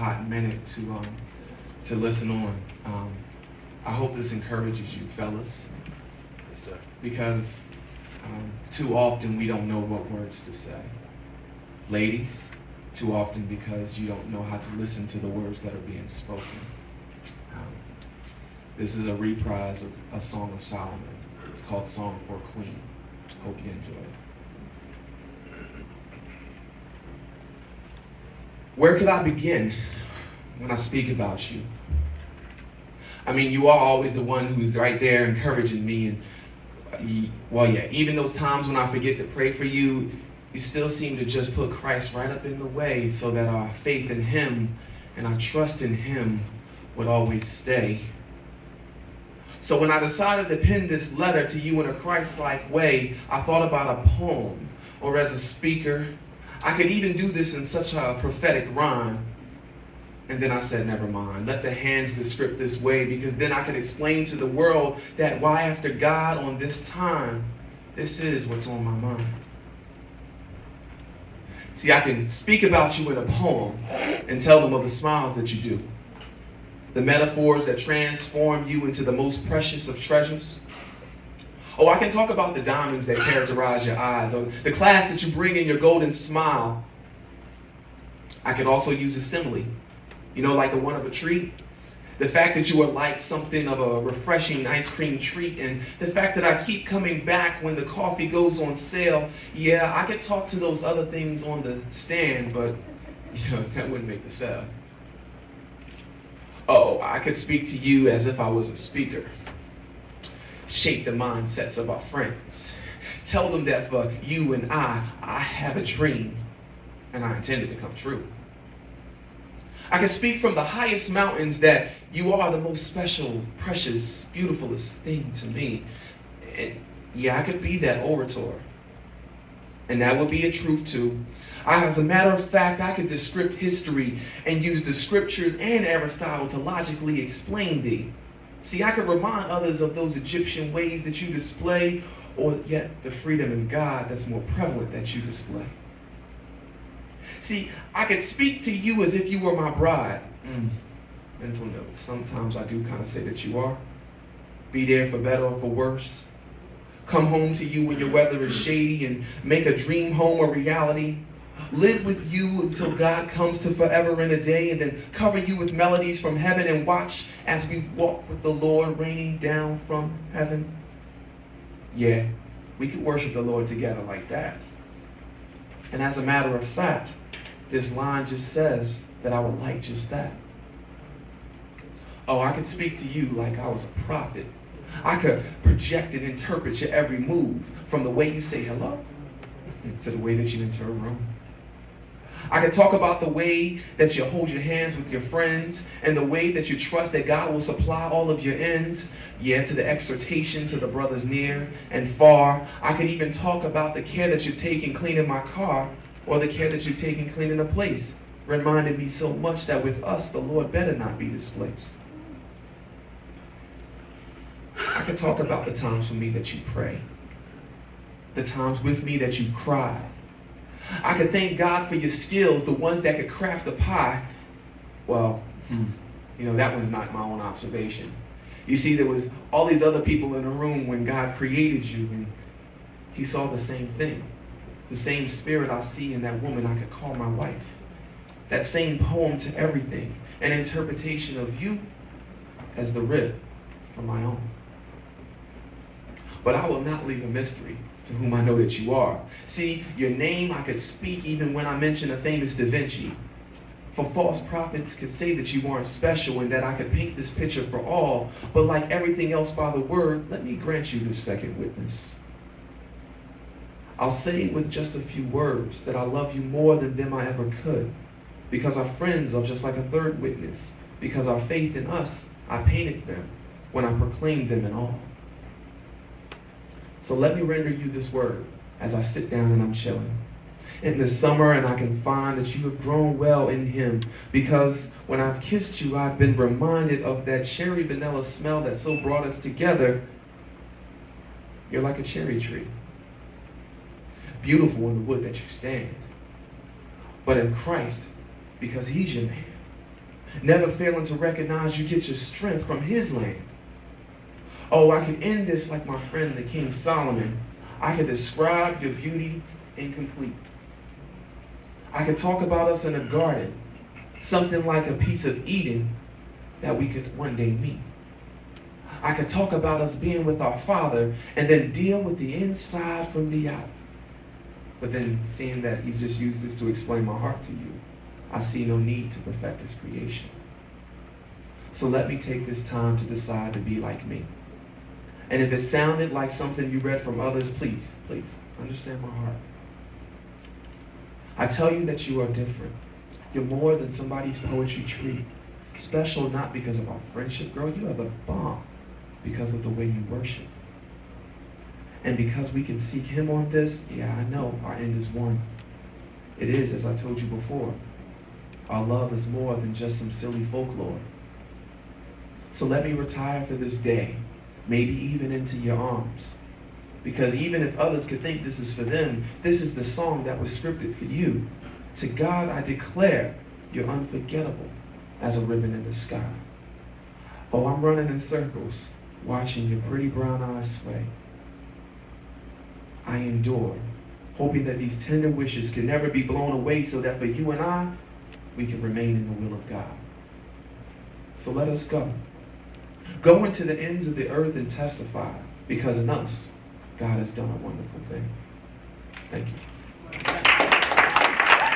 hot minute to listen on. I hope this encourages you, fellas, Yes, sir. because too often we don't know what words to say. Ladies, too often because you don't know how to listen to the words that are being spoken. Um, this is a reprise of a Song of Solomon. It's called Song for a Queen. Hope you enjoy it. Where could I begin when I speak about you? I mean, you are always the one who's right there encouraging me. And even those times when I forget to pray for you, you still seem to just put Christ right up in the way so that our faith in him and our trust in him would always stay. So when I decided to pen this letter to you in a Christ-like way, I thought about a poem, or as a speaker. I could even do this in such a prophetic rhyme. And then I said, never mind. Let the hands the script this way, because then I could explain to the world that why after God on this time, this is what's on my mind. See, I can speak about you in a poem and tell them of the smiles that you do, the metaphors that transform you into the most precious of treasures. Oh, I can talk about the diamonds that characterize your eyes, or the class that you bring in your golden smile. I can also use a simile, like the one of a treat. The fact that you are like something of a refreshing ice cream treat, and the fact that I keep coming back when the coffee goes on sale. Yeah, I could talk to those other things on the stand, but that wouldn't make the sale. Oh, I could speak to you as if I was a speaker. Shape the mindsets of our friends. Tell them that for you and I have a dream, and I intend it to come true. I can speak from the highest mountains that you are the most special, precious, beautifulest thing to me. And I could be that orator. And that would be a truth too. As a matter of fact, I could descript history and use the scriptures and Aristotle to logically explain thee. See, I could remind others of those Egyptian ways that you display, or yet the freedom in God that's more prevalent that you display. See, I could speak to you as if you were my bride. Mental note. Sometimes I do kind of say that you are. Be there for better or for worse. Come home to you when your weather is shady and make a dream home a reality. Live with you until God comes to forever and a day, and then cover you with melodies from heaven and watch as we walk with the Lord raining down from heaven. Yeah, we could worship the Lord together like that. And as a matter of fact, this line just says that I would like just that. Oh, I could speak to you like I was a prophet. I could project and interpret your every move, from the way you say hello to the way that you enter a room. I could talk about the way that you hold your hands with your friends, and the way that you trust that God will supply all of your ends. Yeah, to the exhortation to the brothers near and far. I could even talk about the care that you take in cleaning my car, or the care that you take in cleaning a place. Reminded me so much that with us, the Lord better not be displaced. I could talk about the times for me that you pray, the times with me that you cry. I could thank God for your skills, the ones that could craft a pie. Well, that one's not my own observation. You see, there was all these other people in the room when God created you, and he saw the same thing. The same spirit I see in that woman I could call my wife. That same poem to everything, an interpretation of you as the rib from my own. But I will not leave a mystery to whom I know that you are. See, your name I could speak even when I mention a famous Da Vinci. For false prophets could say that you weren't special and that I could paint this picture for all. But like everything else by the word, let me grant you this second witness. I'll say with just a few words that I love you more than them I ever could. Because our friends are just like a third witness. Because our faith in us, I painted them when I proclaimed them in all. So let me render you this word as I sit down and I'm chilling in the summer, and I can find that you have grown well in him, because when I've kissed you, I've been reminded of that cherry vanilla smell that so brought us together. You're like a cherry tree, beautiful in the wood that you stand. But in Christ, because he's your man, never failing to recognize you get your strength from his land. Oh, I could end this like my friend the King Solomon. I could describe your beauty incomplete. I could talk about us in a garden, something like a piece of Eden that we could one day meet. I could talk about us being with our Father and then deal with the inside from the out. But then seeing that he's just used this to explain my heart to you, I see no need to perfect his creation. So let me take this time to decide to be like me. And if it sounded like something you read from others, please understand my heart. I tell you that you are different. You're more than somebody's poetry tree. Special not because of our friendship, girl. You have a bomb because of the way you worship. And because we can seek him on this, yeah, I know our end is one. It is, as I told you before, our love is more than just some silly folklore. So let me retire for this day, maybe even into your arms. Because even if others could think this is for them, this is the song that was scripted for you. To God I declare you're unforgettable as a ribbon in the sky. Oh, I'm running in circles, watching your pretty brown eyes sway. I endure, hoping that these tender wishes can never be blown away so that for you and I, we can remain in the will of God. So let us go. Go into the ends of the earth and testify, because in us, God has done a wonderful thing. Thank you.